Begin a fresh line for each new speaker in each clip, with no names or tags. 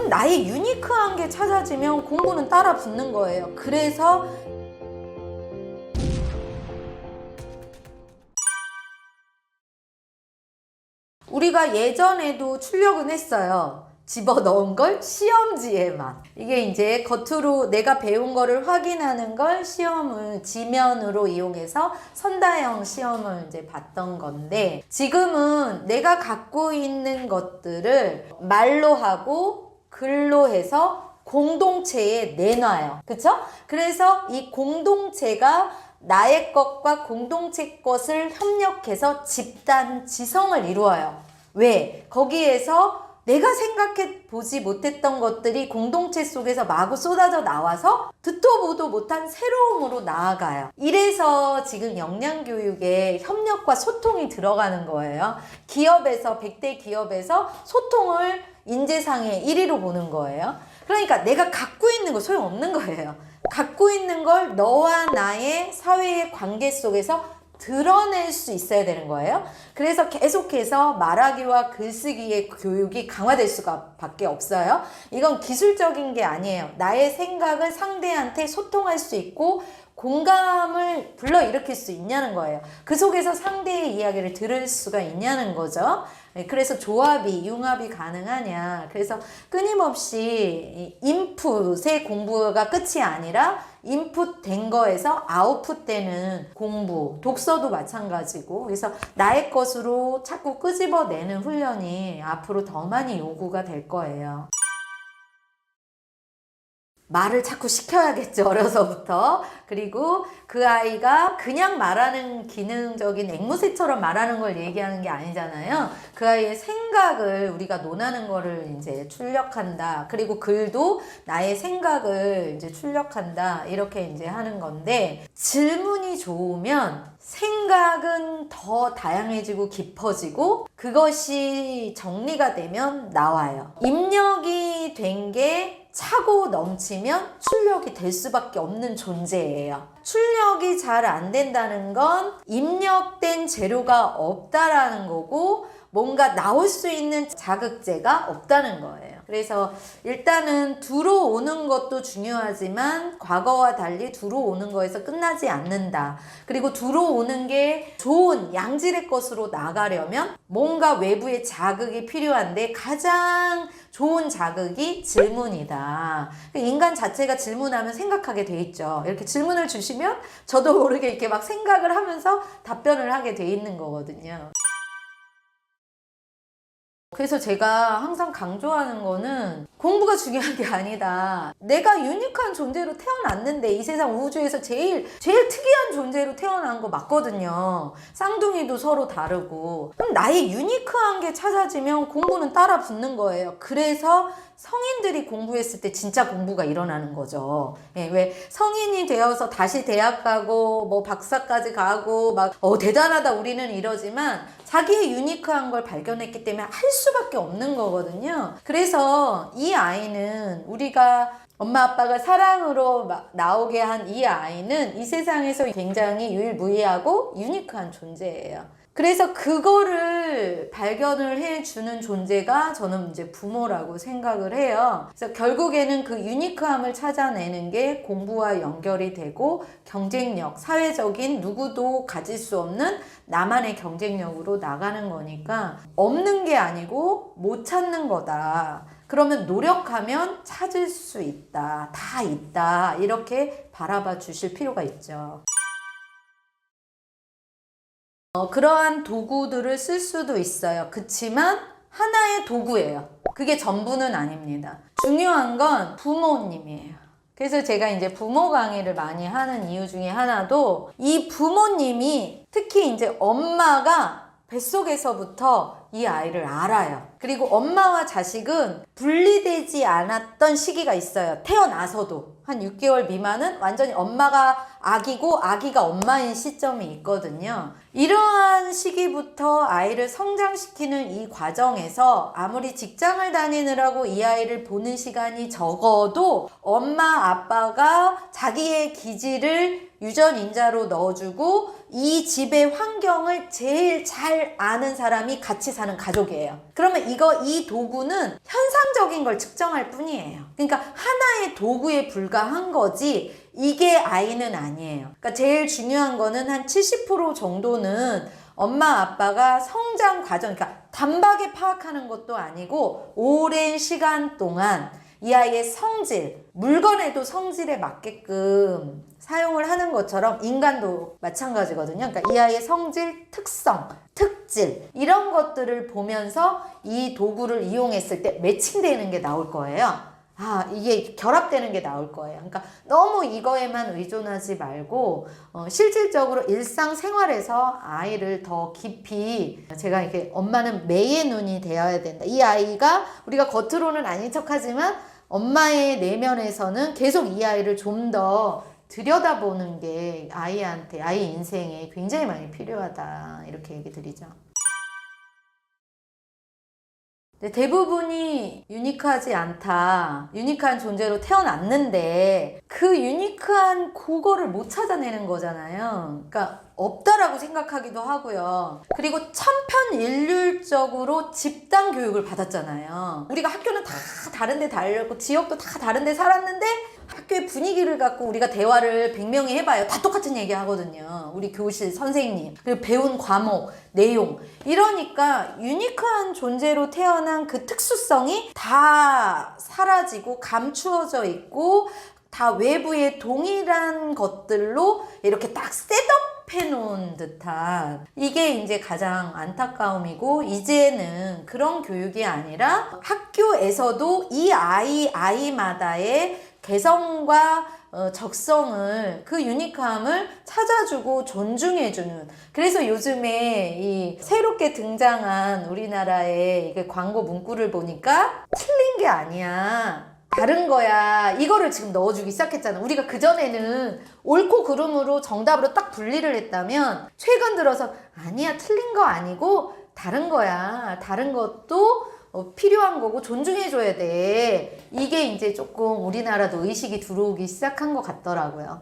그럼 나의 유니크한 게 찾아지면 공부는 따라 붙는 거예요. 그래서 우리가 예전에도 출력은 했어요. 집어넣은 걸 시험지에만. 이게 이제 겉으로 내가 배운 거를 확인하는 걸 시험을 지면으로 이용해서 선다형 시험을 이제 봤던 건데, 지금은 내가 갖고 있는 것들을 말로 하고 글로 해서 공동체에 내놔요. 그쵸? 그래서 이 공동체가 나의 것과 공동체 것을 협력해서 집단 지성을 이루어요. 왜? 거기에서 내가 생각해 보지 못했던 것들이 공동체 속에서 마구 쏟아져 나와서 듣도 보도 못한 새로움으로 나아가요. 이래서 지금 역량교육에 협력과 소통이 들어가는 거예요. 기업에서, 100대 기업에서 소통을 인재상의 1위로 보는 거예요. 그러니까 내가 갖고 있는 거 소용없는 거예요. 갖고 있는 걸 너와 나의 사회의 관계 속에서 드러낼 수 있어야 되는 거예요. 그래서 계속해서 말하기와 글쓰기의 교육이 강화될 수가 밖에 없어요. 이건 기술적인 게 아니에요. 나의 생각을 상대한테 소통할 수 있고 공감을 불러일으킬 수 있냐는 거예요. 그 속에서 상대의 이야기를 들을 수가 있냐는 거죠. 그래서 조합이, 융합이 가능하냐. 그래서 끊임없이 인풋의 공부가 끝이 아니라 인풋 된 거에서 아웃풋 되는 공부, 독서도 마찬가지고, 그래서 나의 것으로 자꾸 끄집어내는 훈련이 앞으로 더 많이 요구가 될 거예요. 말을 자꾸 시켜야겠죠, 어려서부터. 그리고 그 아이가 그냥 말하는 기능적인 앵무새처럼 말하는 걸 얘기하는 게 아니잖아요. 그 아이의 생각을 우리가 논하는 거를 이제 출력한다. 그리고 글도 나의 생각을 이제 출력한다. 이렇게 이제 하는 건데, 질문이 좋으면 생각은 더 다양해지고 깊어지고 그것이 정리가 되면 나와요. 입력이 된 게 차고 넘치면 출력이 될 수밖에 없는 존재예요. 출력이 잘 안 된다는 건 입력된 재료가 없다라는 거고, 뭔가 나올 수 있는 자극제가 없다는 거예요. 그래서 일단은 들어오는 것도 중요하지만 과거와 달리 들어오는 거에서 끝나지 않는다. 그리고 들어오는 게 좋은 양질의 것으로 나가려면 뭔가 외부의 자극이 필요한데 가장 좋은 자극이 질문이다. 인간 자체가 질문하면 생각하게 돼 있죠. 이렇게 질문을 주시면 저도 모르게 이렇게 막 생각을 하면서 답변을 하게 돼 있는 거거든요. 그래서 제가 항상 강조하는 거는 공부가 중요한 게 아니다. 내가 유니크한 존재로 태어났는데 이 세상 우주에서 제일 특이한 존재로 태어난 거 맞거든요. 쌍둥이도 서로 다르고. 그럼 나의 유니크한 게 찾아지면 공부는 따라 붙는 거예요. 그래서 성인들이 공부했을 때 진짜 공부가 일어나는 거죠. 예, 왜 성인이 되어서 다시 대학 가고 뭐 박사까지 가고 막 대단하다 우리는 이러지만 자기의 유니크한 걸 발견했기 때문에 할 수밖에 없는 거거든요. 그래서 이 아이는 우리가 엄마 아빠가 사랑으로 나오게 한 이 아이는 이 세상에서 굉장히 유일무이하고 유니크한 존재예요. 그래서 그거를 발견을 해주는 존재가 저는 이제 부모라고 생각을 해요. 그래서 결국에는 그 유니크함을 찾아내는 게 공부와 연결이 되고 경쟁력, 사회적인 누구도 가질 수 없는 나만의 경쟁력으로 나가는 거니까 없는 게 아니고 못 찾는 거다. 그러면 노력하면 찾을 수 있다. 다 있다. 이렇게 바라봐 주실 필요가 있죠. 그러한 도구들을 쓸 수도 있어요. 그치만 하나의 도구예요. 그게 전부는 아닙니다. 중요한 건 부모님이에요. 그래서 제가 이제 부모 강의를 많이 하는 이유 중에 하나도 이 부모님이, 특히 이제 엄마가 뱃속에서부터 이 아이를 알아요. 그리고 엄마와 자식은 분리되지 않았던 시기가 있어요. 태어나서도. 한 6개월 미만은 완전히 엄마가 아기고 아기가 엄마인 시점이 있거든요. 이러한 시기부터 아이를 성장시키는 이 과정에서 아무리 직장을 다니느라고 이 아이를 보는 시간이 적어도 엄마 아빠가 자기의 기질을 유전인자로 넣어주고 이 집의 환경을 제일 잘 아는 사람이 같이 사는 가족이에요. 그러면 이 도구는 현상적인 걸 측정할 뿐이에요. 그러니까 하나의 도구에 불과한 거지 이게 I는 아니에요. 그러니까 제일 중요한 거는 한 70% 정도는 엄마 아빠가 성장 과정, 그러니까 단박에 파악하는 것도 아니고 오랜 시간 동안 이 아이의 성질, 물건에도 성질에 맞게끔 사용을 하는 것처럼 인간도 마찬가지거든요. 그러니까 이 아이의 성질, 특성, 특질 이런 것들을 보면서 이 도구를 이용했을 때 매칭되는 게 나올 거예요. 이게 결합되는 게 나올 거예요. 그러니까 너무 이거에만 의존하지 말고 실질적으로 일상생활에서 아이를 더 깊이 제가 이렇게 엄마는 매의 눈이 되어야 된다. 이 아이가 우리가 겉으로는 아닌 척하지만 엄마의 내면에서는 계속 이 아이를 좀 더 들여다보는 게 아이한테 아이 인생에 굉장히 많이 필요하다 이렇게 얘기 드리죠. 대부분이 유니크하지 않다. 유니크한 존재로 태어났는데 그 유니크한 그거를 못 찾아내는 거잖아요. 그러니까 없다라고 생각하기도 하고요. 그리고 천편일률적으로 집단 교육을 받았잖아요. 우리가 학교는 다 다른데 다녔고 지역도 다 다른데 살았는데 학교의 분위기를 갖고 우리가 대화를 100명이 해봐요. 다 똑같은 얘기 하거든요. 우리 교실 선생님, 그리고 배운 과목, 내용. 이러니까 유니크한 존재로 태어난 그 특수성이 다 사라지고 감추어져 있고 다 외부의 동일한 것들로 이렇게 딱 셋업해 놓은 듯한 이게 이제 가장 안타까움이고 이제는 그런 교육이 아니라 학교에서도 이 아이마다의 개성과 적성을 그 유니크함을 찾아주고 존중해주는 그래서 요즘에 이 새롭게 등장한 우리나라의 이게 광고 문구를 보니까 틀린 게 아니야 다른 거야 이거를 지금 넣어주기 시작했잖아. 우리가 그전에는 옳고 그름으로 정답으로 딱 분리를 했다면 최근 들어서 아니야 틀린 거 아니고 다른 거야 다른 것도 필요한 거고 존중해줘야 돼. 이게 이제 조금 우리나라도 의식이 들어오기 시작한 것 같더라고요.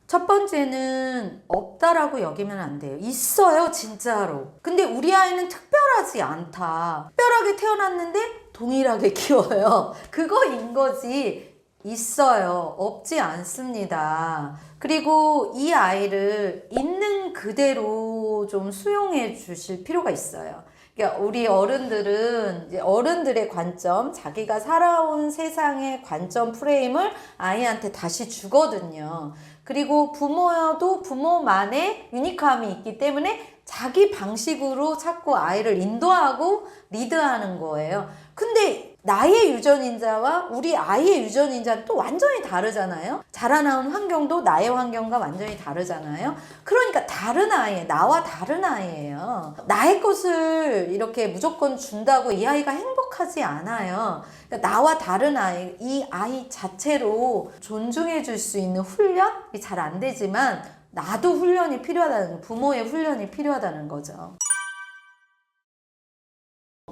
첫 번째는 없다라고 여기면 안 돼요. 있어요, 진짜로. 근데 우리 아이는 특별하지 않다. 특별하게 태어났는데 동일하게 키워요. 그거인 거지. 있어요. 없지 않습니다. 그리고 이 아이를 있는 그대로 좀 수용해 주실 필요가 있어요. 그러니까 우리 어른들은 이제 어른들의 관점, 자기가 살아온 세상의 관점 프레임을 아이한테 다시 주거든요. 그리고 부모여도 부모만의 유니크함이 있기 때문에 자기 방식으로 자꾸 아이를 인도하고 리드하는 거예요. 근데 나의 유전인자와 우리 아이의 유전인자는 또 완전히 다르잖아요. 자라나온 환경도 나의 환경과 완전히 다르잖아요. 그러니까 다른 아이, 나와 다른 아이예요. 나의 것을 이렇게 무조건 준다고 이 아이가 행복하지 않아요. 그러니까 나와 다른 아이, 이 아이 자체로 존중해 줄 수 있는 훈련이 잘 안 되지만 나도 훈련이 필요하다는, 부모의 훈련이 필요하다는 거죠.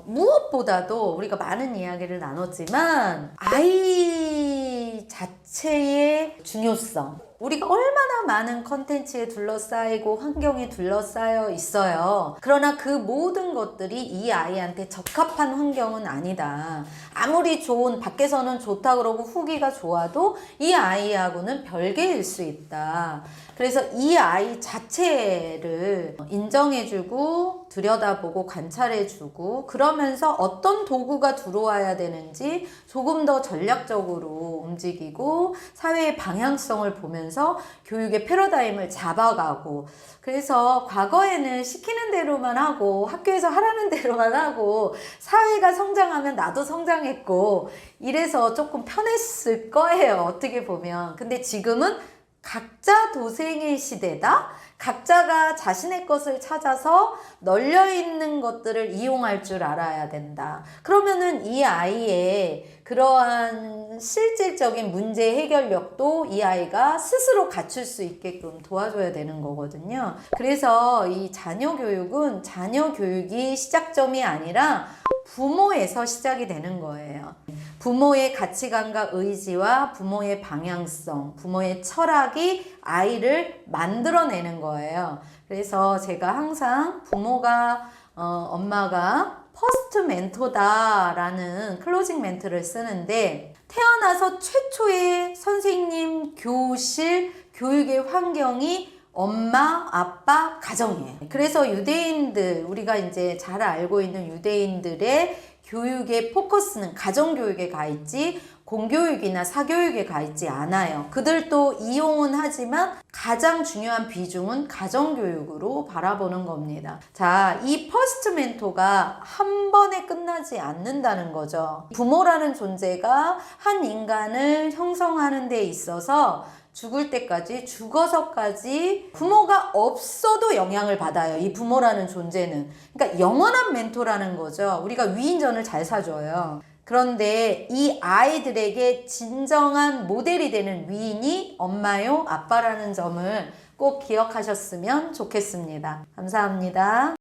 무엇보다도 우리가 많은 이야기를 나눴지만 아이 자체의 중요성, 우리가 얼마나 많은 컨텐츠에 둘러싸이고 환경에 둘러싸여 있어요. 그러나 그 모든 것들이 이 아이한테 적합한 환경은 아니다. 아무리 좋은, 밖에서는 좋다 그러고 후기가 좋아도 이 아이하고는 별개일 수 있다. 그래서 이 아이 자체를 인정해주고 들여다보고 관찰해주고 그러면서 어떤 도구가 들어와야 되는지 조금 더 전략적으로 움직이고 사회의 방향성을 보면서 교육의 패러다임을 잡아가고 그래서 과거에는 시키는 대로만 하고 학교에서 하라는 대로만 하고 사회가 성장하면 나도 성장했고 이래서 조금 편했을 거예요. 어떻게 보면. 근데 지금은 각자 도생의 시대다. 각자가 자신의 것을 찾아서 널려있는 것들을 이용할 줄 알아야 된다. 그러면은 이 아이의 그러한 실질적인 문제 해결력도 이 아이가 스스로 갖출 수 있게끔 도와줘야 되는 거거든요. 그래서 이 자녀 교육은 자녀 교육이 시작점이 아니라 부모에서 시작이 되는 거예요. 부모의 가치관과 의지와 부모의 방향성, 부모의 철학이 아이를 만들어내는 거예요. 그래서 제가 항상 부모가 엄마가 퍼스트 멘토다라는 클로징 멘트를 쓰는데 태어나서 최초의 선생님, 교실, 교육의 환경이 엄마, 아빠, 가정이에요. 그래서 유대인들, 우리가 이제 잘 알고 있는 유대인들의 교육의 포커스는 가정교육에 가 있지 공교육이나 사교육에 가 있지 않아요. 그들도 이용은 하지만 가장 중요한 비중은 가정교육으로 바라보는 겁니다. 자, 이 퍼스트 멘토가 한 번에 끝나지 않는다는 거죠. 부모라는 존재가 한 인간을 형성하는 데 있어서 죽을 때까지, 죽어서까지 부모가 없어도 영향을 받아요. 이 부모라는 존재는. 그러니까 영원한 멘토라는 거죠. 우리가 위인전을 잘 사줘요. 그런데 이 아이들에게 진정한 모델이 되는 위인이 엄마요, 아빠라는 점을 꼭 기억하셨으면 좋겠습니다. 감사합니다.